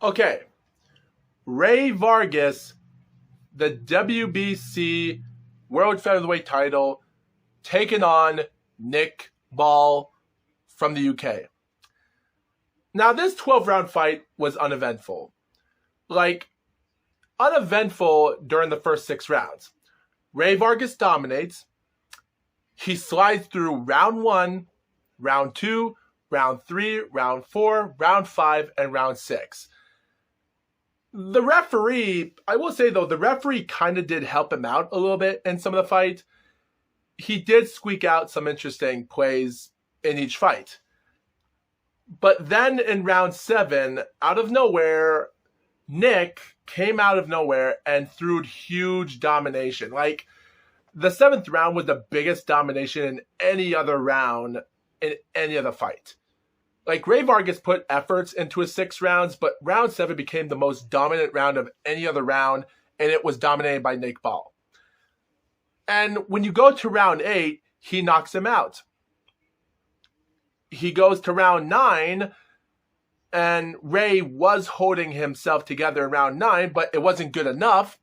Okay, Ray Vargas, the WBC World Featherweight title, taking on Nick Ball from the UK. Now, this 12-round fight was uneventful. Uneventful during the first 6 rounds. Ray Vargas dominates. He slides through round 1, round 2, round 3, round 4, round 5, and round 6. The referee, I will say though, the referee kind of did help him out a little bit in some of the fight. He did squeak out some interesting plays in each fight. But then in round 7, out of nowhere, Nick came out of nowhere and threw huge domination. The 7th round was the biggest domination in any other round in any other fight. Ray Vargas put efforts into his 6 rounds, but round 7 became the most dominant round of any other round, and it was dominated by Nick Ball. And when you go to round 8, he knocks him out. He goes to round 9, and Ray was holding himself together in round 9, but it wasn't good enough.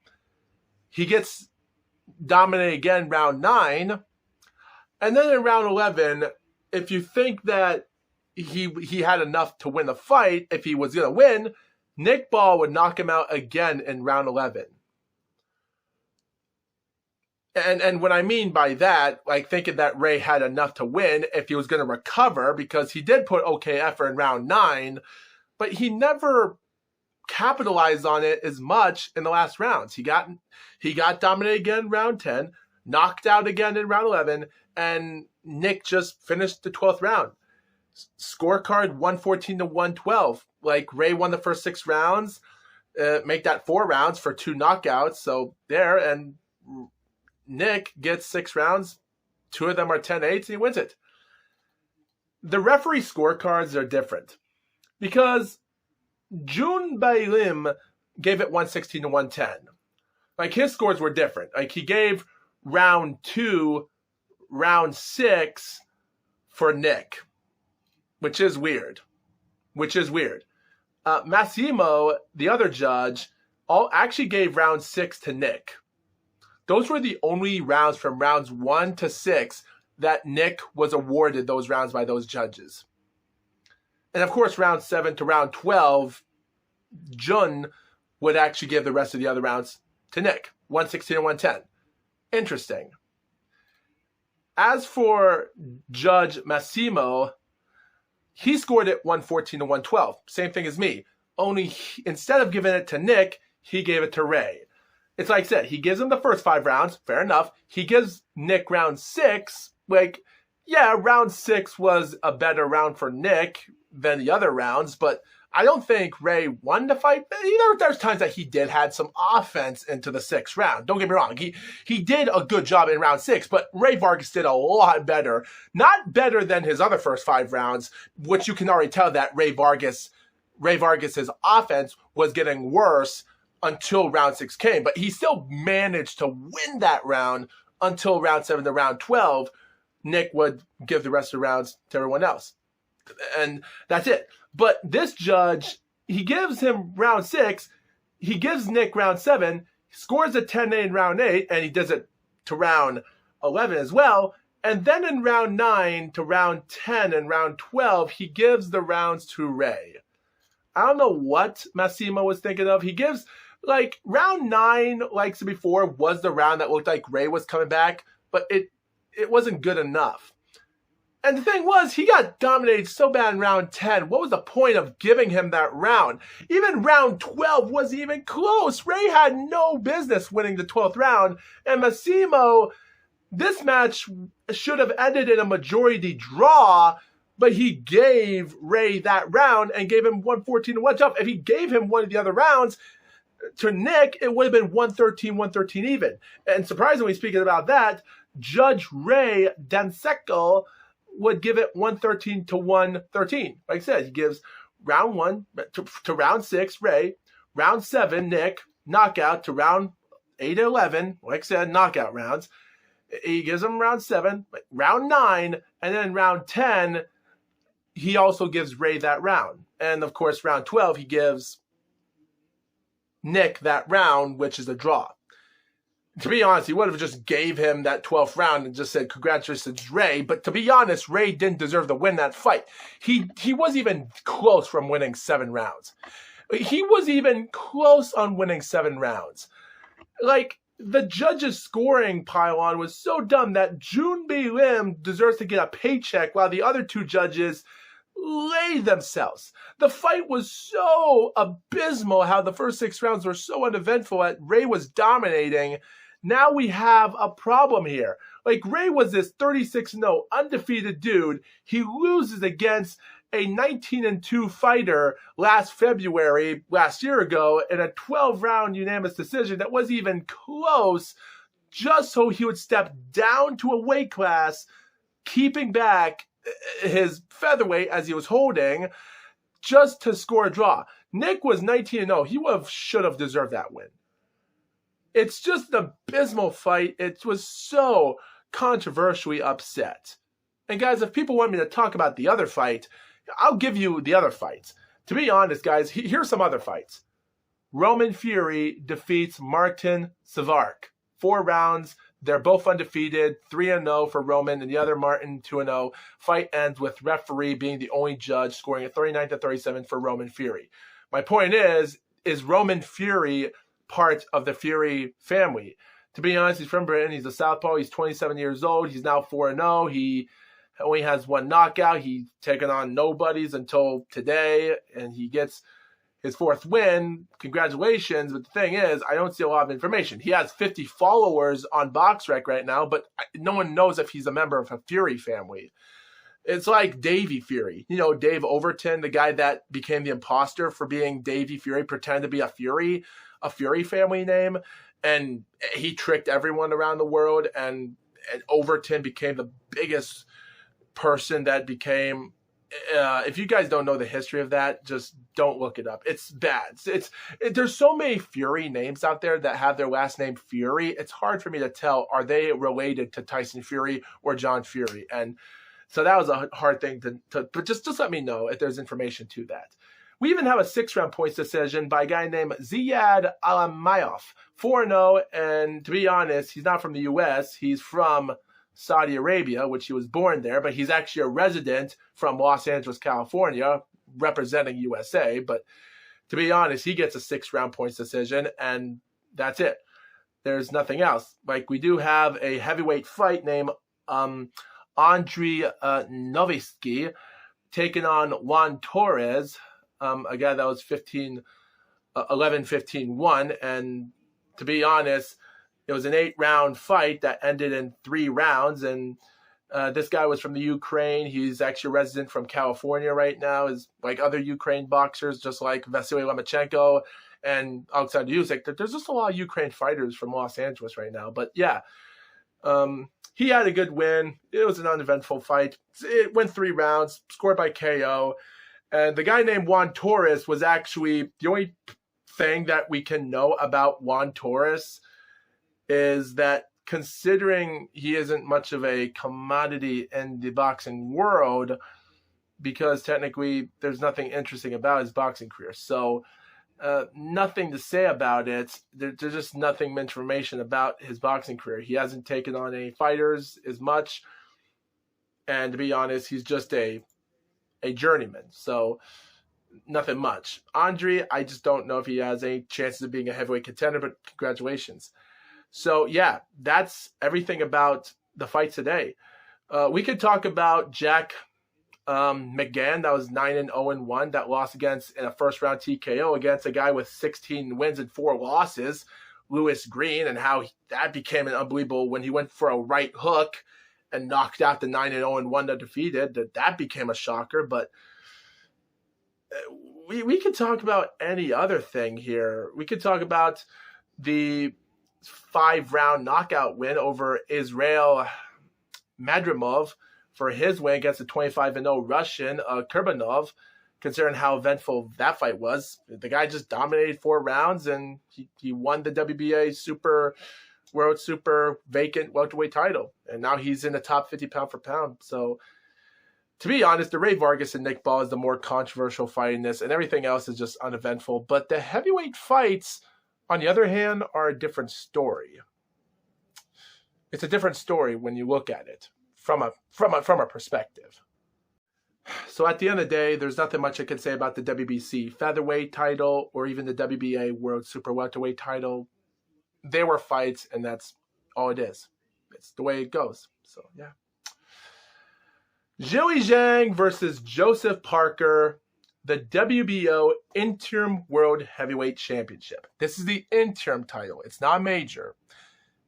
He gets dominated again round 9. And then in round 11, if you think that he had enough to win the fight, if he was going to win, Nick Ball would knock him out again in round 11. And what I mean by that, thinking that Ray had enough to win if he was going to recover, because he did put okay effort in round 9, but he never capitalized on it as much in the last rounds. He got dominated again in round 10, knocked out again in round 11, and Nick just finished the 12th round. Scorecard 114 to 112. Ray won the first 6 rounds, make that 4 rounds for 2 knockouts. So there, and Nick gets 6 rounds. 2 of them are 10-8, and he wins it. The referee scorecards are different because Jun Bai Lim gave it 116 to 110. His scores were different. He gave round 2, round 6 for Nick, which is weird. Massimo, the other judge, actually gave round 6 to Nick. Those were the only rounds from rounds 1 to 6 that Nick was awarded those rounds by those judges. And of course, round 7 to round 12, Jun would actually give the rest of the other rounds to Nick. 116 and 110. Interesting. As for Judge Massimo, he scored it 114 to 112. Same thing as me. Only instead of giving it to Nick, he gave it to Ray. It's like I said, he gives him the first 5 rounds. Fair enough. He gives Nick round 6. Round 6 was a better round for Nick than the other rounds, but I don't think Ray won the fight. There's times that he did had some offense into the 6th round. Don't get me wrong. He did a good job in round 6, but Ray Vargas did a lot better. Not better than his other first 5 rounds, which you can already tell that Ray Vargas's offense was getting worse until round 6 came. But he still managed to win that round until round 7 to round 12. Nick would give the rest of the rounds to everyone else. And that's it. But this judge, he gives him round 6, he gives Nick round 7, scores a 10-8 in round 8, and he does it to round 11 as well. And then in round 9 to round 10 and round 12, he gives the rounds to Ray. I don't know what Massimo was thinking of. He gives, round 9, like I said before, was the round that looked like Ray was coming back, but it wasn't good enough. And the thing was, he got dominated so bad in round 10. What was the point of giving him that round? Even round 12 wasn't even close. Ray had no business winning the 12th round. And Massimo, this match should have ended in a majority draw, but he gave Ray that round and gave him 114 to 112. If he gave him one of the other rounds to Nick, it would have been 113 even. And surprisingly, speaking about that, Judge Ray Danseco would give it 113 to 113. Like I said, he gives round 1 to round 6, Ray. Round 7, Nick. Knockout to round 8 and 11. Like I said, knockout rounds. He gives him round 7. Round 9. And then round 10, he also gives Ray that round. And, of course, round 12, he gives Nick that round, which is a draw. To be honest, he would have just gave him that 12th round and just said, congratulations, Ray. But to be honest, Ray didn't deserve to win that fight. He wasn't even close from winning 7 rounds. He was even close on winning 7 rounds. Like, the judges' scoring pylon was so dumb that Jun B. Lim deserves to get a paycheck while the other 2 judges laid themselves. The fight was so abysmal how the first 6 rounds were so uneventful that Ray was dominating. Now we have a problem here. Like, Ray was this 36-0 undefeated dude. He loses against a 19-2 fighter last year ago, in a 12-round unanimous decision that wasn't even close, just so he would step down to a weight class, keeping back his featherweight as he was holding, just to score a draw. Nick was 19-0. He should have deserved that win. It's just an abysmal fight. It was so controversially upset. And guys, if people want me to talk about the other fight, I'll give you the other fights. To be honest, guys, here's some other fights. Roman Fury defeats Martin Savark. 4 rounds. They're both undefeated. 3-0 for Roman and the other Martin 2-0. Fight ends with referee being the only judge, scoring a 39-37 for Roman Fury. My point is Roman Fury part of the Fury family? To be honest, he's from Britain. He's a southpaw. He's 27 years old. He's now 4-0. He only has 1 knockout. He's taken on nobodies until today, and he gets his 4th win. Congratulations. But the thing is, I don't see a lot of information. He has 50 followers on BoxRec right now, but no one knows if he's a member of a Fury family. It's like Davey Fury. You know, Dave Overton, the guy that became the imposter for being Davey Fury, pretended to be a Fury family name, and he tricked everyone around the world, and Overton became the biggest person that became, if you guys don't know the history of that, just don't look it up. It's bad. There's so many Fury names out there that have their last name Fury. It's hard for me to tell, are they related to Tyson Fury or John Fury? And so that was a hard thing to but just let me know if there's information to that. We even have a 6-round points decision by a guy named Ziad Alamayev, 4-0, and to be honest, he's not from the U.S., he's from Saudi Arabia, which he was born there, but he's actually a resident from Los Angeles, California, representing USA. But to be honest, he gets a 6-round points decision, and that's it. There's nothing else. Like, we do have a heavyweight fight named Andrei Novisky taking on Juan Torres, a guy that was 11-15-1, and to be honest, it was an 8-round fight that ended in 3 rounds, and this guy was from the Ukraine. He's actually a resident from California right now, is like other Ukraine boxers, just like Vasily Lomachenko and Alexander Usyk. There's just a lot of Ukraine fighters from Los Angeles right now, but yeah, he had a good win. It was an uneventful fight. It went 3 rounds, scored by KO. And the guy named Juan Torres was actually the only thing that we can know about Juan Torres is that, considering he isn't much of a commodity in the boxing world, because technically there's nothing interesting about his boxing career. So nothing to say about it. There's just nothing information about his boxing career. He hasn't taken on any fighters as much. And to be honest, he's just a journeyman. So nothing much. Andre, I just don't know if he has any chances of being a heavyweight contender, but congratulations. So yeah, that's everything about the fight today. We could talk about Jack McGann, that was 9-0-1, that lost against in a first round TKO against a guy with 16 wins and 4 losses, Lewis Green, and how that became an unbelievable when he went for a right hook and knocked out the 9-0-1 that defeated. That became a shocker. But we could talk about any other thing here. We could talk about the 5-round knockout win over Israel Madrimov for his win against the 25-0 Russian Kurbanov, considering how eventful that fight was. The guy just dominated 4 rounds, and he won the WBA World Super Vacant Welterweight title. And now he's in the top 50 pound for pound. So, to be honest, the Ray Vargas and Nick Ball is the more controversial fight in this, and everything else is just uneventful. But the heavyweight fights on the other hand, are a different story. It's a different story when you look at it from a perspective. So at the end of the day, there's nothing much I can say about the WBC featherweight title or even the WBA World Super Welterweight title. They were fights, and that's all it is. It's the way it goes. So, yeah. Zhilei Zhang versus Joseph Parker, the WBO Interim World Heavyweight Championship. This is the interim title. It's not major.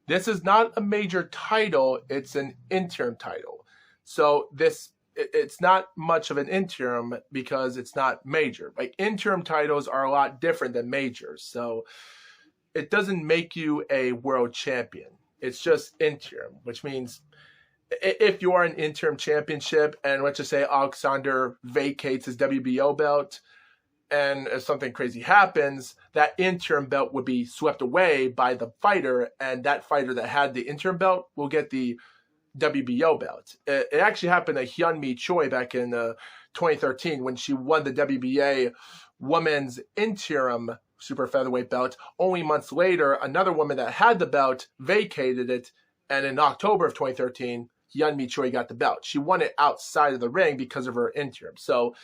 This is not a major title. It's an interim title. So it's not much of an interim because it's not major. Like, interim titles are a lot different than majors. So it doesn't make you a world champion. It's just interim, which means if you are an interim championship and let's just say Alexander vacates his WBO belt and if something crazy happens, that interim belt would be swept away by the fighter, and that fighter that had the interim belt will get the WBO belt. It actually happened to Hyun-Mi Choi back in 2013 when she won the WBA women's interim super featherweight belt. Only months later, another woman that had the belt vacated it, and in October of 2013, Hyun-Mi Choi got the belt. She won it outside of the ring because of her interim. So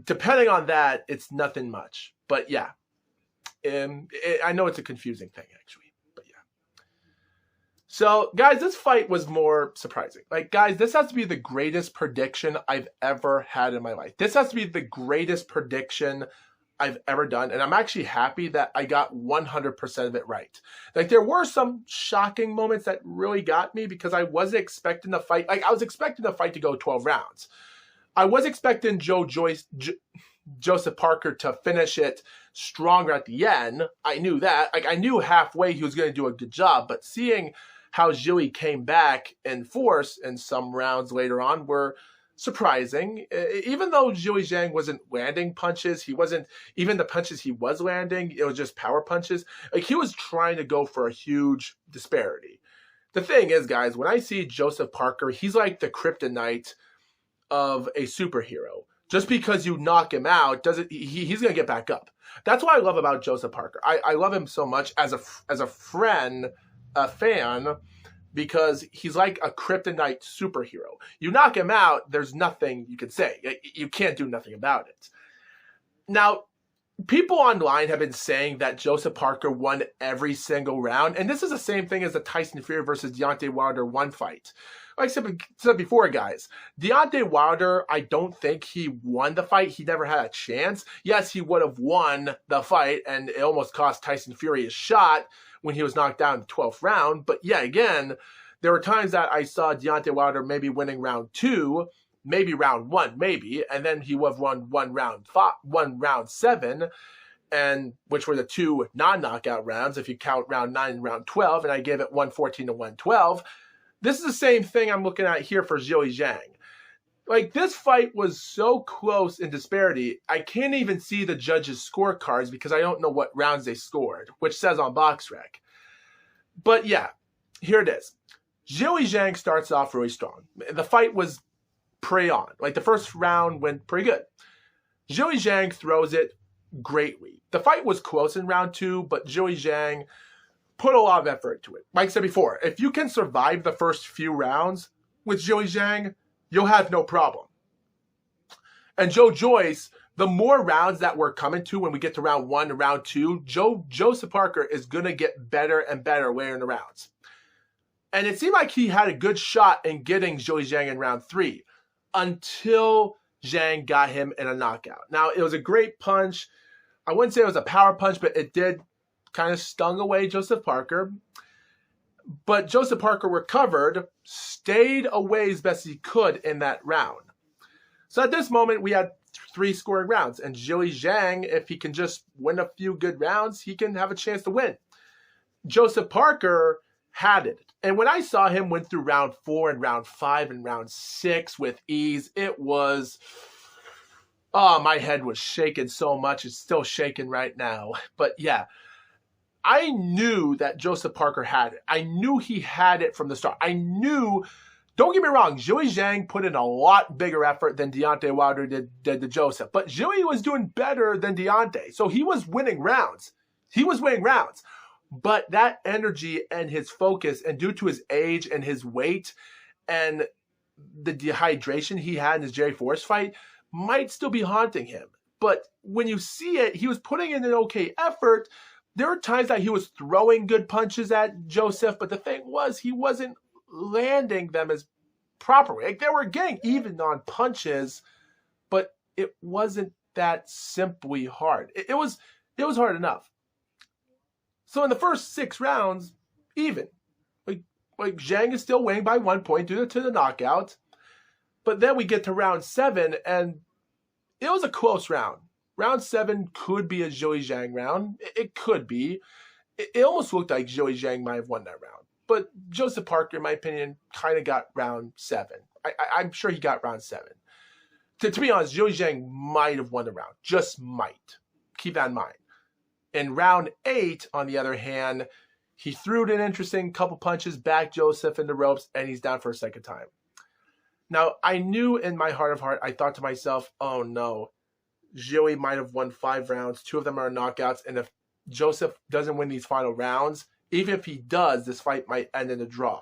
depending on that, it's nothing much. But yeah, I know it's a confusing thing actually. So, guys, this fight was more surprising. Like, guys, this has to be the greatest prediction I've ever had in my life. This has to be the greatest prediction I've ever done. And I'm actually happy that I got 100% of it right. Like, there were some shocking moments that really got me because I wasn't expecting the fight. Like, I was expecting the fight to go 12 rounds. I was expecting Joseph Parker to finish it stronger at the end. I knew that. Like, I knew halfway he was going to do a good job. But seeing how Zhilei came back in force in some rounds later on were surprising. Even though Zhilei Zhang wasn't landing punches, even the punches he was landing, it was just power punches. Like, he was trying to go for a huge disparity. The thing is, guys, when I see Joseph Parker, he's like the kryptonite of a superhero. Just because you knock him out, he's going to get back up. That's what I love about Joseph Parker. I love him so much as a friend, a fan, because he's like a kryptonite superhero. You knock him out, there's nothing you can say. You can't do nothing about it. Now, people online have been saying that Joseph Parker won every single round, and this is the same thing as the Tyson Fury versus Deontay Wilder 1 fight. Like I said before, guys, Deontay Wilder, I don't think he won the fight. He never had a chance. Yes, he would have won the fight, and it almost cost Tyson Fury his shot when he was knocked down in the 12th round. But yeah, again, there were times that I saw Deontay Wilder maybe winning round 2, maybe round 1, maybe, and then he would have won one round 7, and which were the 2 non-knockout rounds if you count round 9 and round 12, and I gave it 114 to 112. This is the same thing I'm looking at here for Zhilei Zhang. Like, this fight was so close in disparity, I can't even see the judges' scorecards because I don't know what rounds they scored, which says on BoxRec. But yeah, here it is. Zhilei Zhang starts off really strong. The fight was pretty on. Like, the first round went pretty good. Zhilei Zhang throws it greatly. The fight was close in round 2, but Zhilei Zhang put a lot of effort into it. Like I said before, if you can survive the first few rounds with Zhilei Zhang, you'll have no problem. And Joe Joyce, the more rounds that we're coming to when we get to round 1 and round 2, Joseph Parker is going to get better and better later in the rounds. And it seemed like he had a good shot in getting Zhilei Zhang in round 3 until Zhang got him in a knockout. Now, it was a great punch. I wouldn't say it was a power punch, but it did kind of stung away Joseph Parker. But Joseph Parker recovered, stayed away as best he could in that round. So at this moment, we had 3 scoring rounds. And Zhilei Zhang, if he can just win a few good rounds, he can have a chance to win. Joseph Parker had it. And when I saw him win through round 4 and round 5 and round 6 with ease, it was... oh, my head was shaking so much. It's still shaking right now. But yeah, I knew that Joseph Parker had it. I knew he had it from the start. I knew, don't get me wrong, Zhilei Zhang put in a lot bigger effort than Deontay Wilder did to Joseph. But Zhilei was doing better than Deontay. So he was winning rounds. He was winning rounds. But that energy and his focus, and due to his age and his weight and the dehydration he had in his Jerry Forrest fight, might still be haunting him. But when you see it, he was putting in an okay effort. There were times that he was throwing good punches at Joseph, but the thing was, he wasn't landing them as properly. Like, they were getting even on punches, but it wasn't that simply hard. It was hard enough. So in the first 6 rounds, even. Like Zhang is still winning by 1 point due to the knockout. But then we get to round 7, and it was a close round. Round 7 could be a Zhou Zhang round. It could be. It almost looked like Zhou Zhang might have won that round. But Joseph Parker, in my opinion, kind of got round 7. I'm sure he got round 7. To be honest, Zhou Zhang might have won the round. Just might. Keep that in mind. In round 8, on the other hand, he threw an interesting couple punches, back Joseph in the ropes, and he's down for a second time. Now, I knew in my heart of heart, I thought to myself, oh no, Joey might have won 5 rounds. 2 of them are knockouts. And if Joseph doesn't win these final rounds, even if he does, this fight might end in a draw.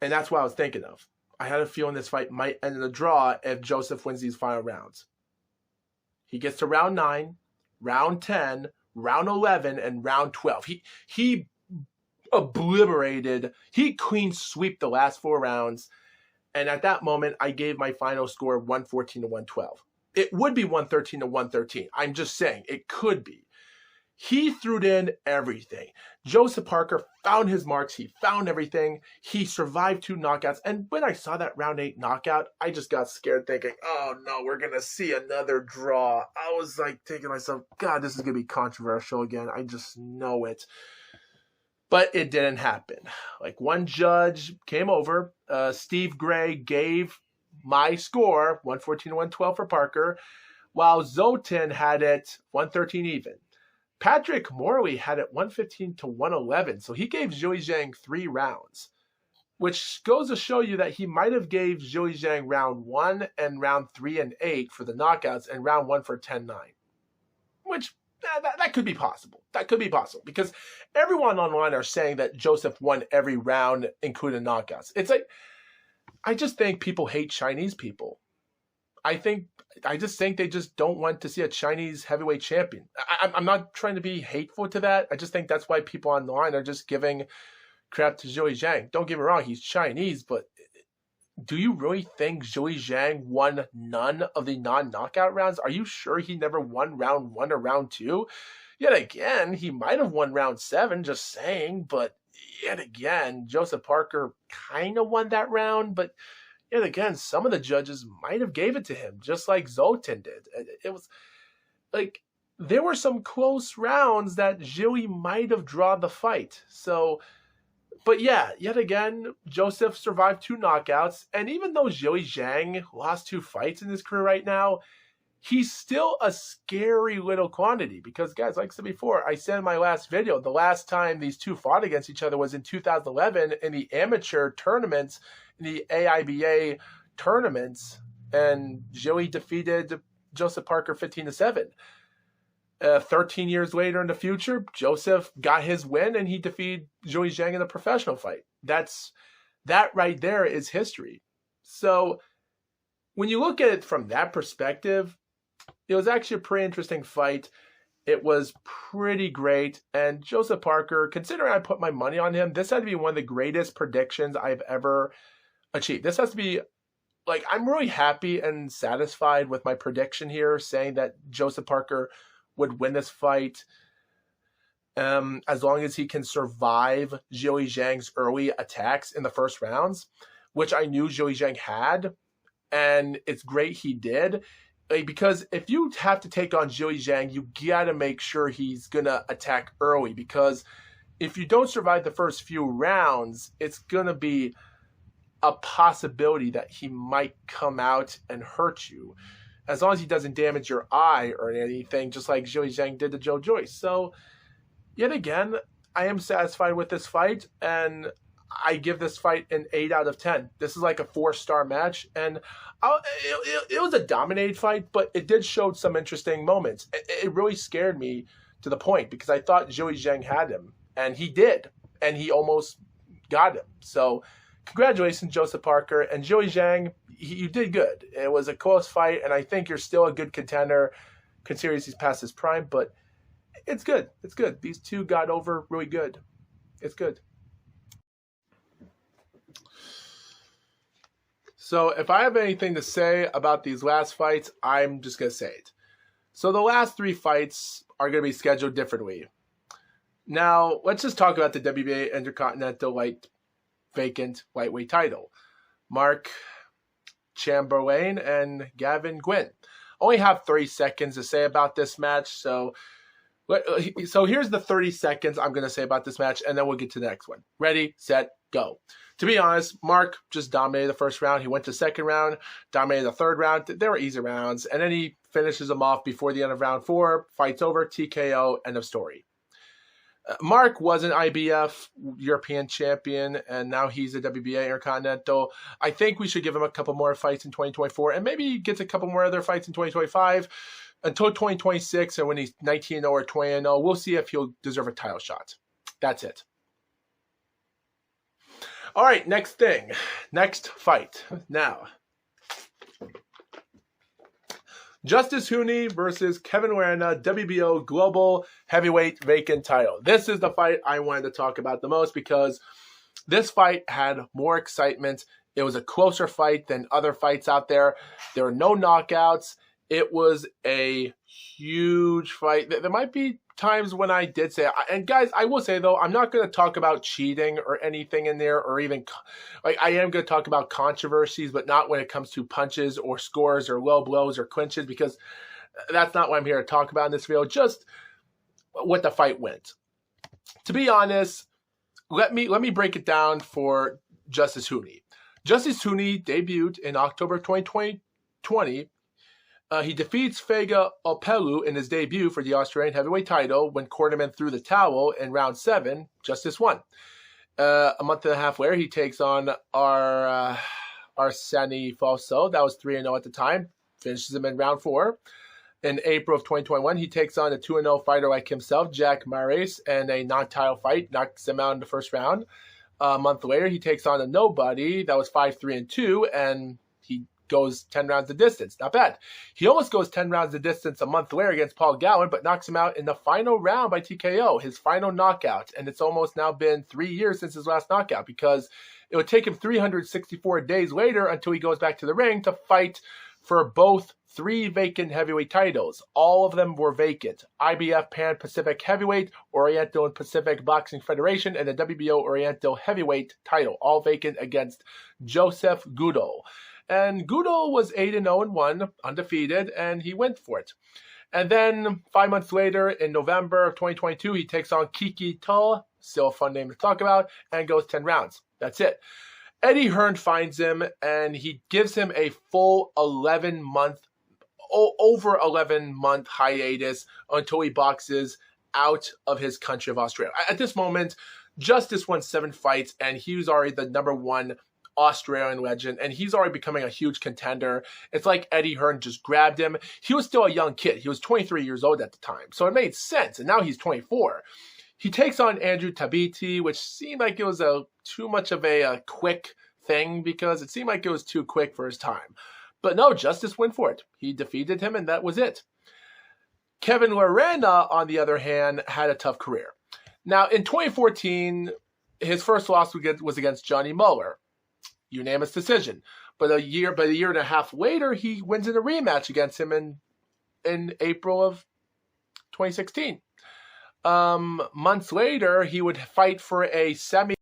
And that's what I was thinking of. I had a feeling this fight might end in a draw if Joseph wins these final rounds. He gets to round 9, round 10, round 11, and round 12. He obliterated, he clean swept the last 4 rounds. And at that moment, I gave my final score 114 to 112. It would be 113 to 113. I'm just saying, it could be. He threw in everything. Joseph Parker found his marks. He found everything. He survived 2 knockouts. And when I saw that round 8 knockout, I just got scared thinking, oh no, we're going to see another draw. I was like thinking to myself, God, this is going to be controversial again. I just know it. But it didn't happen. Like, one judge came over. Steve Gray gave my score, 114 to 112 for Parker, while Zotin had it 113 even. Patrick Morley had it 115 to 111, so he gave Zhou Zhang 3 rounds, which goes to show you that he might have gave Zhou Zhang round 1 and round 3 and 8 for the knockouts, and round 1 for 10-9, which that could be possible. That could be possible, because everyone online are saying that Joseph won every round, including knockouts. It's like, I just think people hate Chinese people. I just think they just don't want to see a Chinese heavyweight champion. I'm not trying to be hateful to that. I just think that's why people online are just giving crap to Zhou Zhang. Don't get me wrong, he's Chinese, but do you really think Zhou Zhang won none of the non-knockout rounds? Are you sure he never won round 1 or round 2? Yet again, he might have won round 7, just saying, but yet again, Joseph Parker kind of won that round, but yet again, some of the judges might have gave it to him, just like Zotin did. It was like, there were some close rounds that Zhou might have drawn the fight. So, but yeah, yet again, Joseph survived 2 knockouts. And even though Zhou Zhang lost 2 fights in his career right now, he's still a scary little quantity. Because, guys, like I said before, I said in my last video, the last time these 2 fought against each other was in 2011 in the amateur tournaments, the AIBA tournaments, and Joey defeated Joseph Parker 15-7. 13 years later in the future, Joseph got his win and he defeated Zhou Zhang in a professional fight. That right there is history. So when you look at it from that perspective, it was actually a pretty interesting fight. It was pretty great. And Joseph Parker, considering I put my money on him, this had to be one of the greatest predictions I've ever achieved. This has to be, like, I'm really happy and satisfied with my prediction here, saying that Joseph Parker would win this fight as long as he can survive Zhou Zhang's early attacks in the first rounds, which I knew Zhou Zhang had, and it's great he did. Because if you have to take on Zhou Zhang, you gotta make sure he's gonna attack early, because if you don't survive the first few rounds, it's gonna be a possibility that he might come out and hurt you, as long as he doesn't damage your eye or anything, just like Zhou Zhang did to Joe Joyce. So, yet again, I am satisfied with this fight, and I give this fight an 8 out of 10. This is like a 4-star match, and it was a dominated fight, but it did show some interesting moments. It really scared me to the point because I thought Joey Zhang had him, and he did, and he almost got him. So congratulations, Joseph Parker. And Joey Zhang, you did good. It was a close fight, and I think you're still a good contender considering he's past his prime, but it's good. It's good. These two got over really good. It's good. So if I have anything to say about these last fights, I'm just going to say it. So the last 3 fights are going to be scheduled differently. Now, let's just talk about the WBA Intercontinental Vacant Lightweight title. Mark Chamberlain and Gavin Gwynn. Only have 30 seconds to say about this match, so here's the 30 seconds I'm going to say about this match, and then we'll get to the next one. Ready, set, go. To be honest, Mark just dominated the first round. He went to the second round, dominated the third round. They were easy rounds, and then he finishes them off before the end of round 4. Fight's over, TKO, end of story. Mark was an IBF European champion, and now he's a WBA Intercontinental. I think we should give him a couple more fights in 2024, and maybe he gets a couple more other fights in 2025 until 2026, and when he's 19-0 or 20-0, we'll see if he'll deserve a title shot. That's it. All right, next thing. Next fight. Now, Justis Huni versus Kevin Lerena, WBO Global Heavyweight Vacant title. This is the fight I wanted to talk about the most because this fight had more excitement. It was a closer fight than other fights out there. There were no knockouts. It was a huge fight. There might be times when I did say, and guys, I will say though, I'm not going to talk about cheating or anything in there, or even like I am going to talk about controversies, but not when it comes to punches or scores or low blows or clinches, because that's not what I'm here to talk about in this video. Just what the fight went. To be honest, let me break it down for Justis Huni. Justis Huni debuted in October 2020. He defeats Fega Opelu in his debut for the Australian heavyweight title. When Quarterman threw the towel in round 7, Justis won. A month and a half later, he takes on Arseni Fosso. That was 3-0 at the time. Finishes him in round 4. In April of 2021, he takes on a 2-0 fighter like himself, Jack Mares, and a non-title fight, knocks him out in the first round. A month later, he takes on a nobody. That was 5-3-2, and he goes 10 rounds the distance. Not bad. He almost goes 10 rounds the distance a month later against Paul Gallen, but knocks him out in the final round by TKO, his final knockout. And it's almost now been 3 years since his last knockout, because it would take him 364 days later until he goes back to the ring to fight for both 3 vacant heavyweight titles. All of them were vacant. IBF Pan Pacific Heavyweight, Oriental and Pacific Boxing Federation, and the WBO Oriental Heavyweight title, all vacant against Joseph Goodall. And Goodall was 8-0-1, undefeated, and he went for it. And then 5 months later, in November of 2022, he takes on Kiki To, still a fun name to talk about, and goes 10 rounds. That's it. Eddie Hearn finds him, and he gives him a full 11-month hiatus until he boxes out of his country of Australia. At this moment, Justis won 7 fights, and he was already the #1 Australian legend, and he's already becoming a huge contender. It's like Eddie Hearn just grabbed him. He was still a young kid. He was 23 years old at the time, so it made sense, and now he's 24. He takes on Andrew Tabiti, which seemed like it was too much of a quick thing, because it seemed like it was too quick for his time. But no, Justis went for it. He defeated him, and that was it. Kevin Lerena, on the other hand, had a tough career. Now, in 2014, his first loss was against Johnny Muller. Unanimous decision. But a year and a half later, he wins in a rematch against him in April of 2016. Months later, he would fight for a semi